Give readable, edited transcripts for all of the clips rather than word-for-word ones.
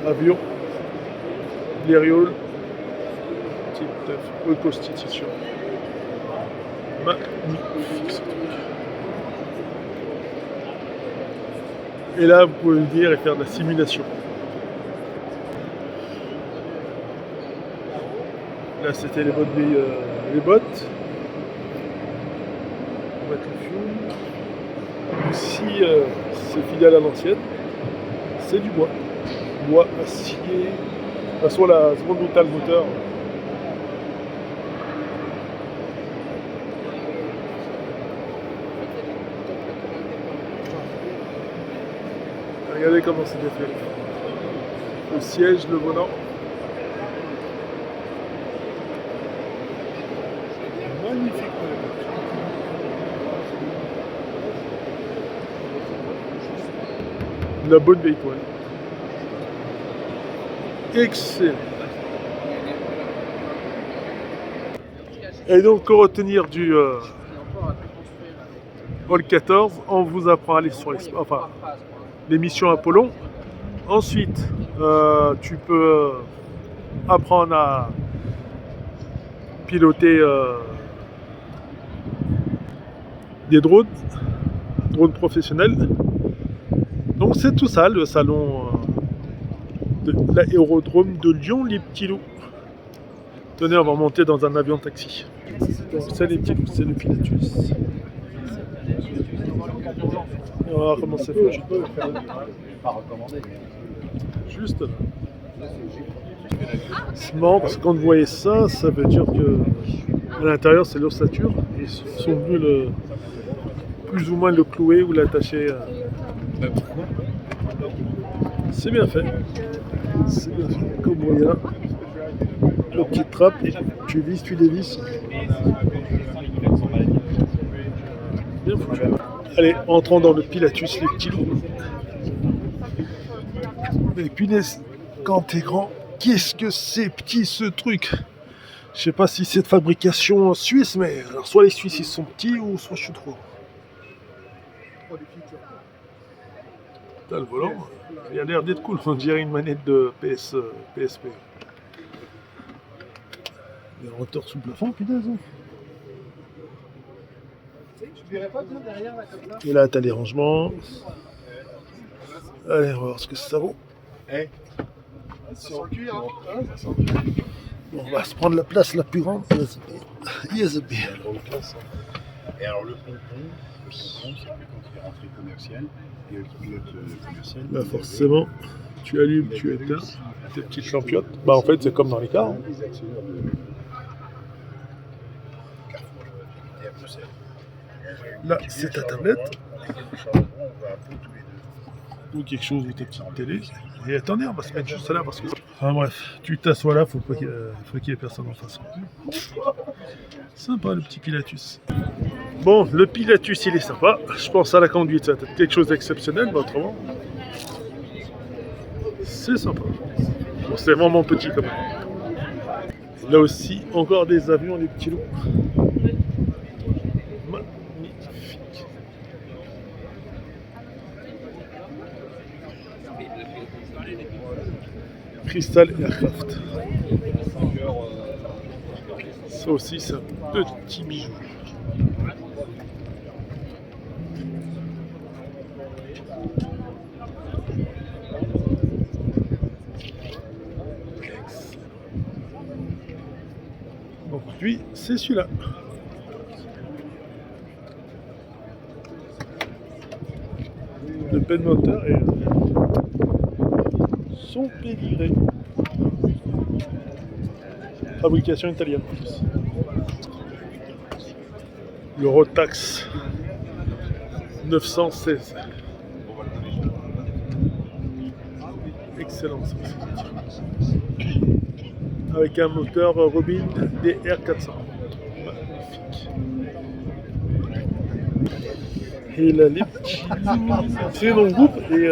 avion, Blériot, type de reconstitution. Magnifique ce truc. Et là, vous pouvez venir et faire de la simulation. Là, c'était les bottes. Les bottes. On va mettre le fuel. Ici, c'est fidèle à l'ancienne. C'est du bois. Bois, acier. De toute façon, la seconde métal moteur. Regardez comment c'est bien fait. Le siège, le volant. Magnifique. La bonne vieille toile. Excellent. Et donc, pour retenir du Hall 14, on vous apprend à aller sur les missions Apollon. Ensuite, tu peux apprendre à piloter des drones professionnels. Donc c'est tout ça, le salon de l'aérodrome de Lyon-les-Petits-Loups. Tenez, on va monter dans un avion taxi. Donc c'est les petits loups, c'est le Pilatus. On va voir comment c'est fait. Juste là. C'est marrant parce que quand vous voyez ça, ça veut dire que à l'intérieur c'est l'ossature. Ils sont venus plus ou moins le clouer ou l'attacher. C'est bien fait. C'est bien fait. Comme vous voyez là, la petite trappe, tu vis, tu dévisses. Bien foutu. Allez, entrons dans le Pilatus, les petits loups. Mais punaise, quand t'es grand, qu'est-ce que c'est petit ce truc? Je sais pas si c'est de fabrication suisse, mais alors, soit les Suisses ils sont petits ou soit je suis trop. T'as le volant, il a l'air d'être cool, on dirait une manette de PSP. Les rotors sous le plafond, punaise. Et là, t'as les rangements. Allez, on va voir ce que ça vaut. Bon, on va se prendre la place la plus grande. Yes, et alors le pompon, c'est quand il est rentré commercial. Et le pilote commercial. Là, forcément, tu allumes, tu éteins tes petites champiottes. Bah, en fait, c'est comme dans les cars. Là, c'est ta tablette. Ou quelque chose de ta petite télé. Et attendez, on va se mettre juste là parce que. Enfin bref, tu t'assois là, faut qu'il y ait personne en face. Sympa le petit Pilatus. Bon, le Pilatus il est sympa. Je pense à la conduite, ça va être quelque chose d'exceptionnel, mais autrement. C'est sympa. Bon, c'est vraiment petit quand même. Là aussi, encore des avions, les petits loups. Magnifique. Crystal Aircraft. Ça aussi, c'est un petit bijou. Donc lui, c'est celui-là. Le bel moteur et son pédigré. Fabrication italienne en plus. Le Rotax 916. Excellent ça aussi. Avec un moteur Robin DR400. Magnifique. Et là, les petits. C'est dans le groupe et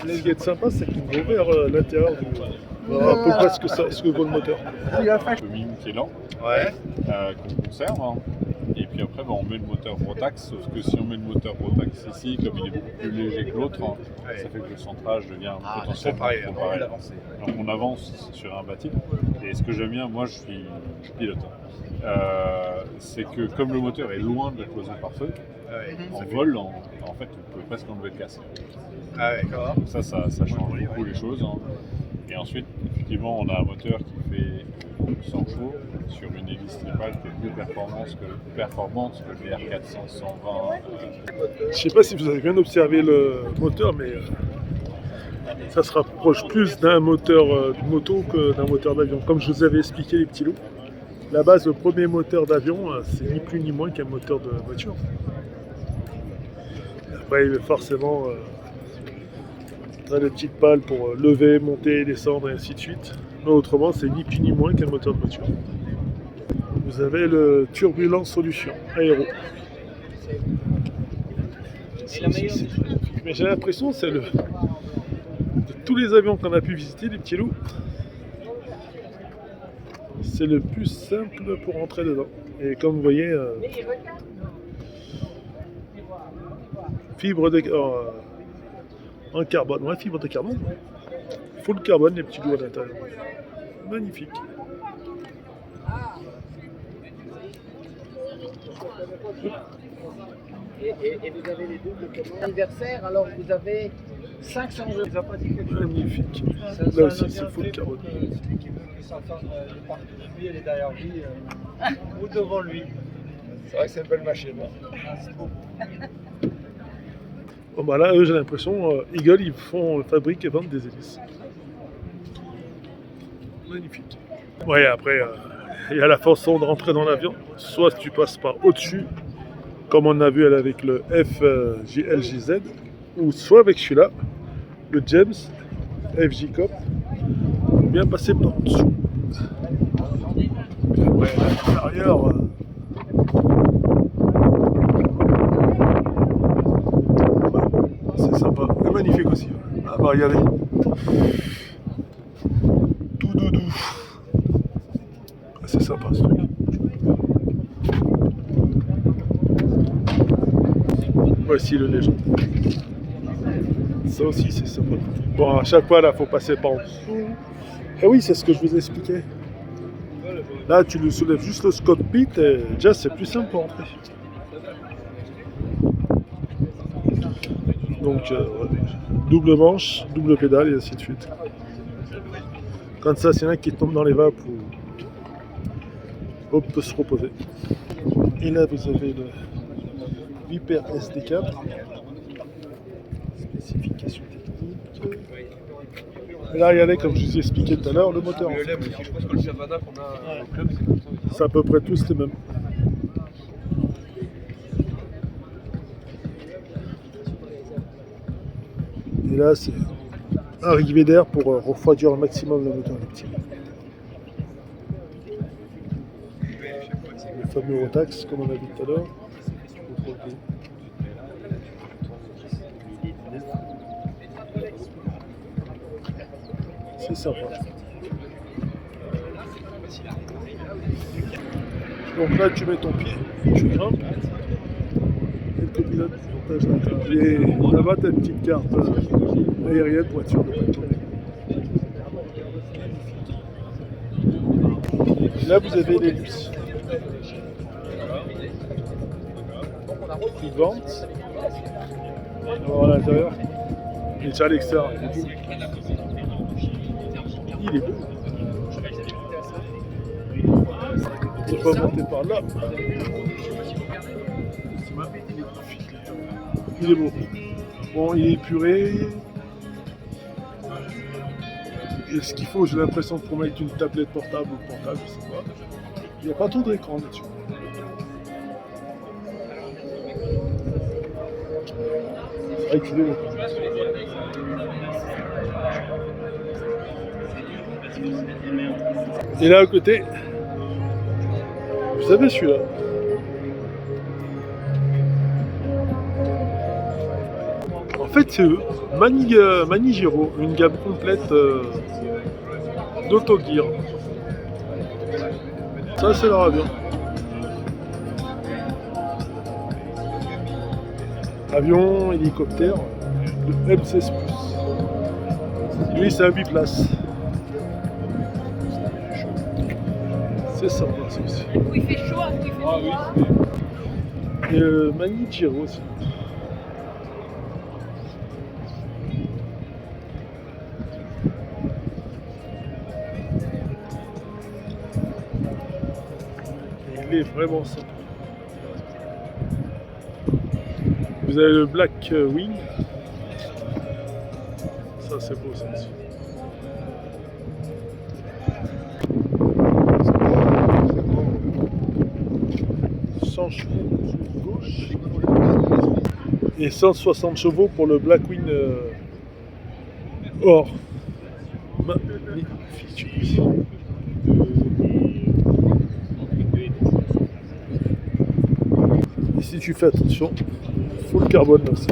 ce qui est sympa, c'est qu'ils vont vers l'intérieur du. À peu près ce que vaut le moteur. Le mine qui est lent, qu'on conserve, hein. Et puis puis après on met le moteur Rotax, sauf que si on met le moteur Rotax ici, comme il est beaucoup plus léger que l'autre, ça fait que le centrage devient potentiellement trop pareil. Donc on avance sur un bâti, et ce que j'aime bien, moi je suis pilote, c'est que comme le moteur est loin de la cloison par feu, en vol, en fait on peut presque enlever le casque. Donc ça change beaucoup les choses. Et ensuite, effectivement, on a un moteur qui fait 100 chevaux sur une hélice tripale qui est plus performante que le BR400 120. Je sais pas si vous avez bien observé le moteur, mais ça se rapproche plus d'un moteur de moto que d'un moteur d'avion. Comme je vous avais expliqué les petits loups, la base, le premier moteur d'avion, c'est ni plus ni moins qu'un moteur de voiture. Après, forcément, on a des petites pales pour lever, monter, descendre et ainsi de suite. Mais autrement, c'est ni plus ni moins qu'un moteur de voiture. Vous avez le Turbulence Solution Aéro. Mais j'ai l'impression que c'est de tous les avions qu'on a pu visiter, les petits loups, c'est le plus simple pour rentrer dedans. Et comme vous voyez, fibre de en carbone, ouais, fibre de carbone, full carbone, les petits loups à l'intérieur. Magnifique. Et vous avez les doubles anniversaires, alors vous avez 500 €. Magnifique. Là aussi, c'est full carbone. Celui qui s'entend partout, lui, elle est derrière lui, ou devant lui. C'est vrai que c'est une belle machine. C'est beau. Bon, bah là, eux, j'ai l'impression, Eagle, ils fabriquent et vendent des hélices. Magnifique. Ouais, après, il y a la façon de rentrer dans l'avion. Soit tu passes par au-dessus, comme on a vu avec le FJLJZ, ou soit avec celui-là, le James FJ Cop, bien passer par en-dessous. Puis après, à l'intérieur, c'est sympa. C'est magnifique aussi. Ah bah regardez. Tout doudou. C'est sympa ce truc. Voici le légende. Ça aussi c'est sympa. Bon, à chaque fois là faut passer par en dessous. Et oui, c'est ce que je vous expliquais. Là tu le soulèves juste le cockpit et déjà c'est plus simple pour entrer. Donc double manche, double pédale et ainsi de suite. Comme ça, s'il y en a qui tombe dans les vapes, hop, peut se reposer. Et là, vous avez le Viper SD4. Spécification technique. Et là, regardez, comme je vous ai expliqué tout à l'heure, le moteur. Je pense que le Savannah qu'on a au club, c'est comme ça. C'est à peu près tous les mêmes. Et là, c'est arrivée d'air pour refroidir au maximum le moteur. Le fameux Rotax, comme on a vu tout à l'heure. C'est sympa. Donc là, tu mets ton pied, tu grimpes. Et le copilote partage la carte. Et là-bas, tu as une petite carte aérienne pour être sûr de ne pas tomber. Là, vous avez les luces. Qui ventent. Alors à l'intérieur, et déjà à l'extérieur, il est beau. Il faut pas monter par là. Il est beau. Bon, il est épuré. Et ce qu'il faut, j'ai l'impression pour mettre une tablette portable ou portable, je sais pas. Il n'y a pas trop d'écran là-dessus. C'est vrai qu'il est beau. Et là à côté, vous savez celui-là. En fait c'est eux, Manigiro, une gamme complète d'autogear. Ça c'est leur avion. Avion, hélicoptère, le M16+. Lui, c'est un biplace. C'est sympa, ça aussi. Un coup il fait chaud, un coup il fait froid. Et le Mani Giro aussi. Et il est vraiment sympa. Vous avez le Black Wing. Ça c'est beau ça aussi. Chevaux gauche et 160 chevaux pour le Black Wing or. Magnifique. Et si tu fais attention, full carbone là aussi.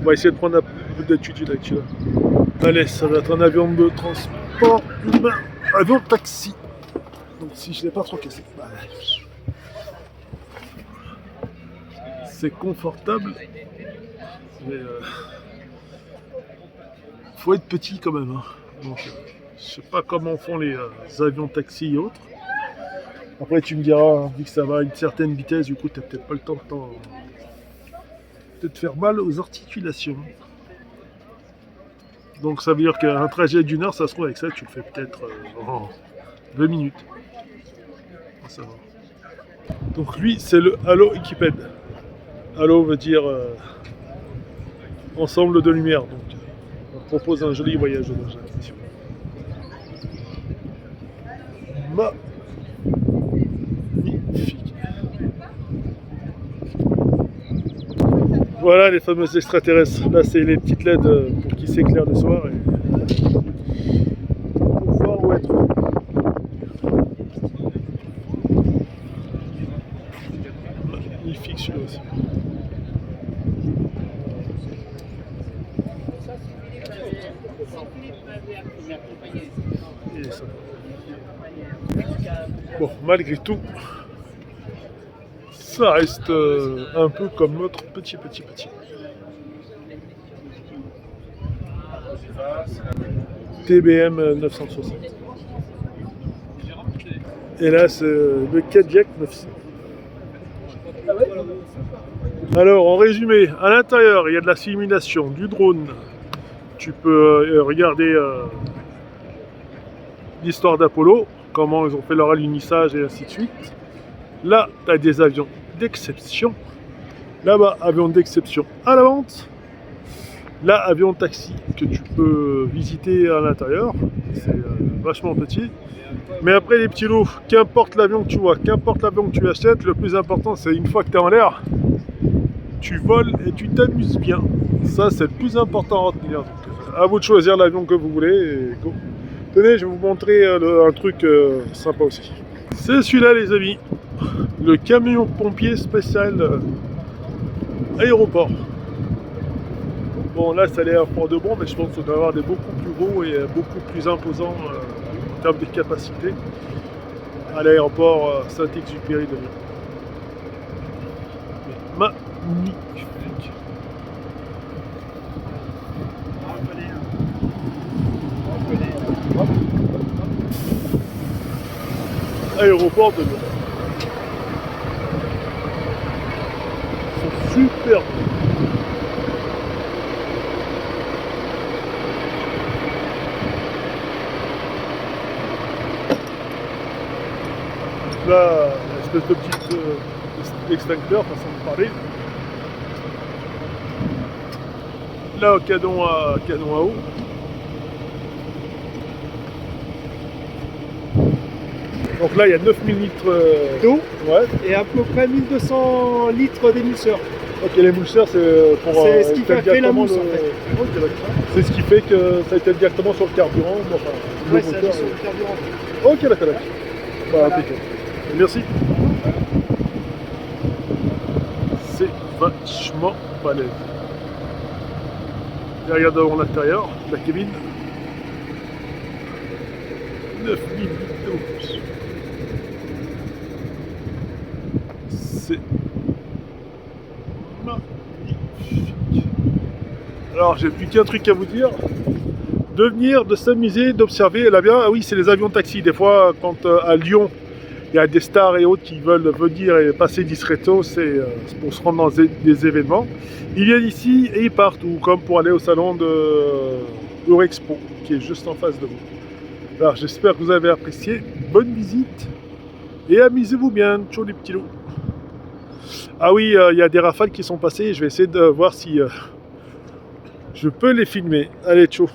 On va essayer de prendre un peu d'attitude avec celui-là. Allez, ça va être un avion de transport humain, avion taxi. Donc si je l'ai pas trop cassé, c'est confortable, mais faut être petit quand même. Hein. Donc je sais pas comment font les avions taxi et autres. Après tu me diras, hein, vu que ça va à une certaine vitesse, du coup tu n'as peut-être pas le temps de te faire mal aux articulations. Donc ça veut dire qu'un trajet d'une heure, ça se trouve avec ça, tu le fais peut-être en 2 minutes. Ça va. Donc lui c'est le Halo Equiped. Halo veut dire ensemble de lumière. Donc on propose un joli voyage dans l'attention. Magnifique. Voilà les fameux extraterrestres. Là c'est les petites LED pour qu'ils s'éclairent le soir et pour voir où être. Magnifique celui-là aussi. Il est sympa. Bon, malgré tout, ça reste un peu comme notre petit. TBM 960. Et là, c'est le Cadillac 900. Alors, en résumé, à l'intérieur, il y a de la simulation, du drone. Tu peux regarder l'histoire d'Apollo, comment ils ont fait leur alunissage et ainsi de suite. Là, tu as des avions d'exception. Là-bas, avion d'exception à la vente. Là, avion taxi que tu peux visiter à l'intérieur. C'est vachement petit. Mais après, les petits loups, qu'importe l'avion que tu vois, qu'importe l'avion que tu achètes, le plus important, c'est une fois que tu es en l'air, tu voles et tu t'amuses bien. Ça, c'est le plus important à retenir. Donc, à vous de choisir l'avion que vous voulez et go. Tenez, je vais vous montrer un truc sympa aussi. C'est celui-là, les amis. Le camion pompier spécial aéroport. Bon, là, c'est l'aéroport de Bon, mais je pense qu'on doit avoir des beaucoup plus gros et beaucoup plus imposants en termes de capacité à l'aéroport Saint-Exupéry de Lyon. Magnifique. Aéroport de Lyon. Ils sont super beaux. Là, une espèce de petit extincteur, façon de parler. Là, canon à eau. Donc là, il y a 9000 litres d'eau, ouais. Et à peu près 1200 litres d'émulseur. Ok, l'émulseur, c'est pour... C'est ce qui fait la mousse, en fait. Ok, d'accord. C'est ce qui fait que ça été directement sur le carburant. Enfin, Ouais, le ça moteur, sur le carburant. Ok, d'accord. Bah, Voilà. impeccable. Merci. C'est vachement balèze. Et regardons l'intérieur, la cabine. 9000 litres d'eau. C'est Alors j'ai plus qu'un truc à vous dire. De venir, de s'amuser, d'observer. Là bien, ah oui, c'est les avions taxi. Des fois, quand à Lyon, il y a des stars et autres qui veulent venir et passer discreto, c'est pour se rendre dans des événements. Ils viennent ici et ils partent, ou comme pour aller au salon de Eurexpo, qui est juste en face de vous. Alors j'espère que vous avez apprécié. Bonne visite et amusez-vous bien. Ciao les petits loups. Ah oui, il y a des rafales qui sont passées. Je vais essayer de voir si je peux les filmer. Allez, ciao.